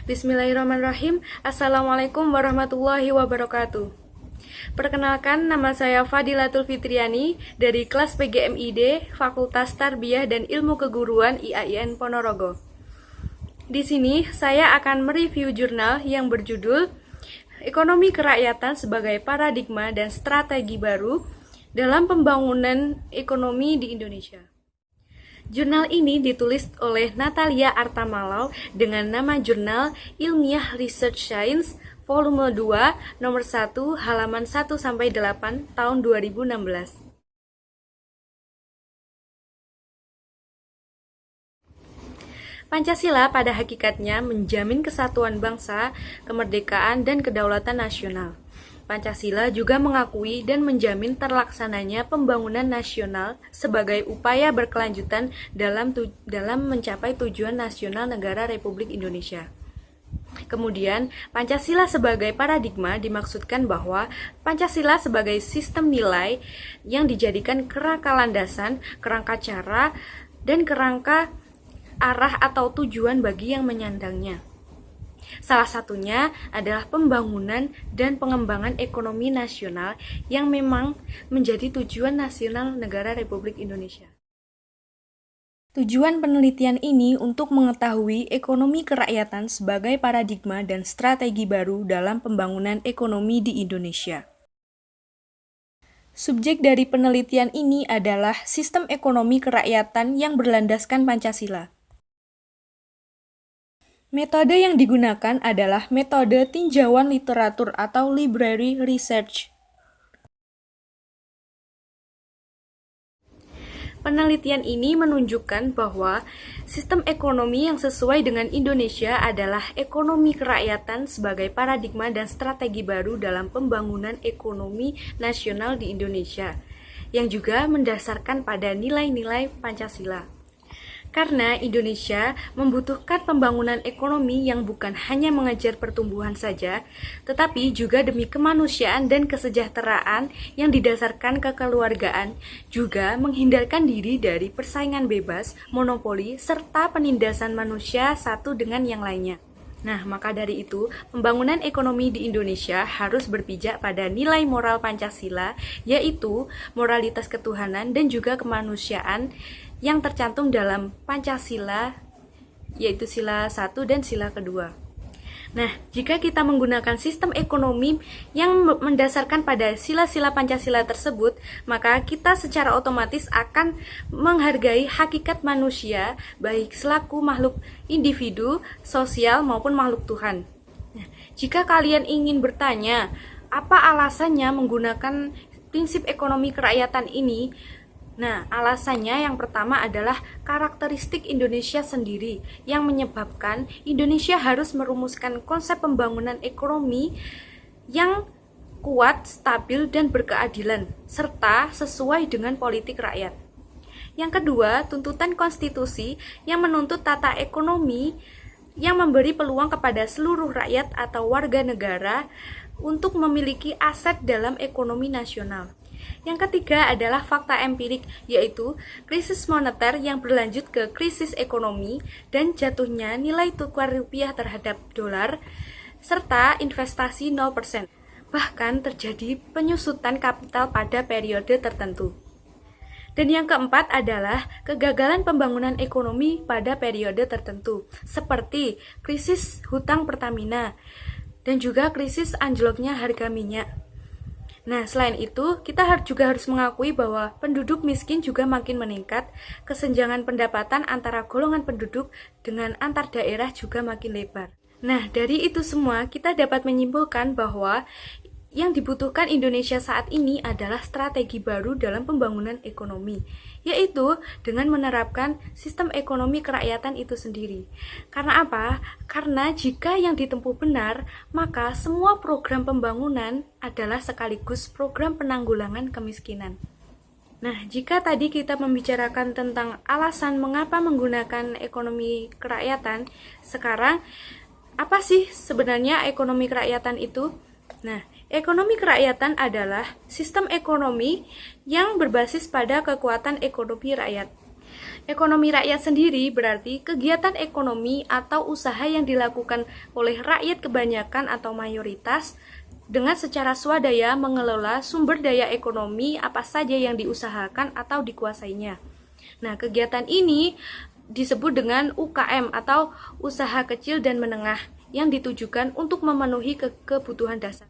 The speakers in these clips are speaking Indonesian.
Bismillahirrahmanirrahim. Assalamualaikum warahmatullahi wabarakatuh. Perkenalkan, nama saya Fadilatul Fitriani dari kelas PGMID Fakultas Tarbiyah dan Ilmu Keguruan IAIN Ponorogo. Di sini saya akan mereview jurnal yang berjudul Ekonomi Kerakyatan sebagai Paradigma dan Strategi Baru dalam Pembangunan Ekonomi di Indonesia. Jurnal ini ditulis oleh Natalia Artamalau dengan nama Jurnal Ilmiah Research Science Volume 2 Nomor 1 halaman 1-8 tahun 2016. Pancasila pada hakikatnya menjamin kesatuan bangsa, kemerdekaan, dan kedaulatan nasional. Pancasila juga mengakui dan menjamin terlaksananya pembangunan nasional sebagai upaya berkelanjutan dalam mencapai tujuan nasional negara Republik Indonesia. Kemudian, Pancasila sebagai paradigma dimaksudkan bahwa Pancasila sebagai sistem nilai yang dijadikan kerangka landasan, kerangka cara, dan kerangka arah atau tujuan bagi yang menyandangnya. Salah satunya adalah pembangunan dan pengembangan ekonomi nasional yang memang menjadi tujuan nasional negara Republik Indonesia. Tujuan penelitian ini untuk mengetahui ekonomi kerakyatan sebagai paradigma dan strategi baru dalam pembangunan ekonomi di Indonesia. Subjek dari penelitian ini adalah sistem ekonomi kerakyatan yang berlandaskan Pancasila. Metode yang digunakan adalah metode tinjauan literatur atau library research. Penelitian ini menunjukkan bahwa sistem ekonomi yang sesuai dengan Indonesia adalah ekonomi kerakyatan sebagai paradigma dan strategi baru dalam pembangunan ekonomi nasional di Indonesia, yang juga mendasarkan pada nilai-nilai Pancasila. Karena Indonesia membutuhkan pembangunan ekonomi yang bukan hanya mengejar pertumbuhan saja, tetapi juga demi kemanusiaan dan kesejahteraan yang didasarkan kekeluargaan, juga menghindarkan diri dari persaingan bebas, monopoli, serta penindasan manusia satu dengan yang lainnya. Nah, maka dari itu, pembangunan ekonomi di Indonesia harus berpijak pada nilai moral Pancasila, yaitu moralitas ketuhanan dan juga kemanusiaan yang tercantum dalam Pancasila, yaitu sila 1 dan sila kedua. Nah, jika kita menggunakan sistem ekonomi yang mendasarkan pada sila-sila Pancasila tersebut, maka kita secara otomatis akan menghargai hakikat manusia, baik selaku makhluk individu, sosial, maupun makhluk Tuhan. Nah, jika kalian ingin bertanya, apa alasannya menggunakan prinsip ekonomi kerakyatan ini? Nah, alasannya yang pertama adalah karakteristik Indonesia sendiri yang menyebabkan Indonesia harus merumuskan konsep pembangunan ekonomi yang kuat, stabil, dan berkeadilan, serta sesuai dengan politik rakyat. Yang kedua, tuntutan konstitusi yang menuntut tata ekonomi yang memberi peluang kepada seluruh rakyat atau warga negara untuk memiliki aset dalam ekonomi nasional. Yang ketiga adalah fakta empirik, yaitu krisis moneter yang berlanjut ke krisis ekonomi dan jatuhnya nilai tukar rupiah terhadap dolar, serta investasi 0%. Bahkan terjadi penyusutan kapital pada periode tertentu. Dan yang keempat adalah kegagalan pembangunan ekonomi pada periode tertentu, seperti krisis hutang Pertamina dan juga krisis anjloknya harga minyak. Nah, selain itu, kita juga harus mengakui bahwa penduduk miskin juga makin meningkat, kesenjangan pendapatan antara golongan penduduk dengan antar daerah juga makin lebar. Nah, dari itu semua, kita dapat menyimpulkan bahwa yang dibutuhkan Indonesia saat ini adalah strategi baru dalam pembangunan ekonomi, yaitu dengan menerapkan sistem ekonomi kerakyatan itu sendiri. Karena apa? Karena jika yang ditempuh benar, maka semua program pembangunan adalah sekaligus program penanggulangan kemiskinan. Nah, jika tadi kita membicarakan tentang alasan mengapa menggunakan ekonomi kerakyatan, sekarang apa sih sebenarnya ekonomi kerakyatan itu? Nah, ekonomi kerakyatan adalah sistem ekonomi yang berbasis pada kekuatan ekonomi rakyat. Ekonomi rakyat sendiri berarti kegiatan ekonomi atau usaha yang dilakukan oleh rakyat kebanyakan atau mayoritas dengan secara swadaya mengelola sumber daya ekonomi apa saja yang diusahakan atau dikuasainya. Nah, kegiatan ini disebut dengan UKM atau usaha kecil dan menengah yang ditujukan untuk memenuhi kebutuhan dasar.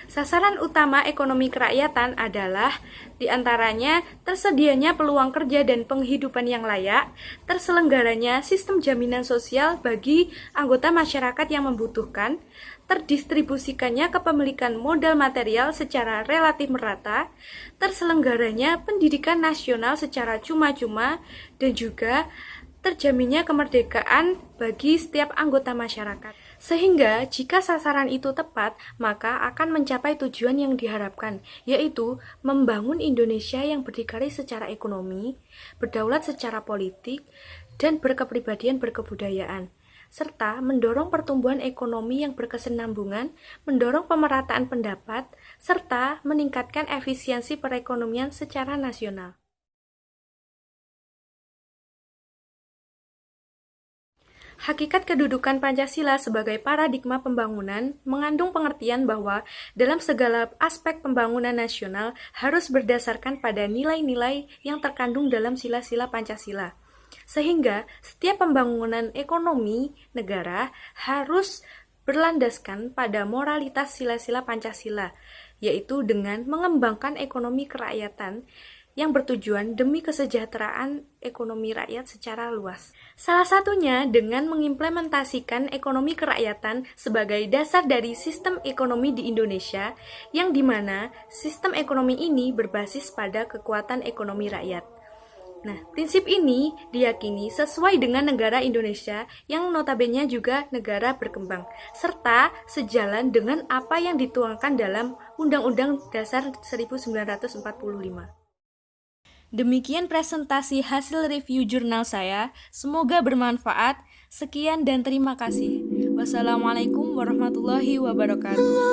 Sasaran utama ekonomi kerakyatan adalah diantaranya tersedianya peluang kerja dan penghidupan yang layak, terselenggaranya sistem jaminan sosial bagi anggota masyarakat yang membutuhkan, terdistribusikannya kepemilikan modal material secara relatif merata, terselenggaranya pendidikan nasional secara cuma-cuma, dan juga terjaminnya kemerdekaan bagi setiap anggota masyarakat. Sehingga jika sasaran itu tepat, maka akan mencapai tujuan yang diharapkan, yaitu membangun Indonesia yang berdikari secara ekonomi, berdaulat secara politik, dan berkepribadian berkebudayaan, serta mendorong pertumbuhan ekonomi yang berkesinambungan, mendorong pemerataan pendapat, serta meningkatkan efisiensi perekonomian secara nasional. Hakikat kedudukan Pancasila sebagai paradigma pembangunan mengandung pengertian bahwa dalam segala aspek pembangunan nasional harus berdasarkan pada nilai-nilai yang terkandung dalam sila-sila Pancasila. Sehingga setiap pembangunan ekonomi negara harus berlandaskan pada moralitas sila-sila Pancasila, yaitu dengan mengembangkan ekonomi kerakyatan yang bertujuan demi kesejahteraan ekonomi rakyat secara luas. Salah satunya dengan mengimplementasikan ekonomi kerakyatan sebagai dasar dari sistem ekonomi di Indonesia, yang dimana sistem ekonomi ini berbasis pada kekuatan ekonomi rakyat. Nah, prinsip ini diyakini sesuai dengan negara Indonesia yang notabene juga negara berkembang, serta sejalan dengan apa yang dituangkan dalam Undang-Undang Dasar 1945. Demikian presentasi hasil review jurnal saya. Semoga bermanfaat. Sekian dan terima kasih. Wassalamualaikum warahmatullahi wabarakatuh.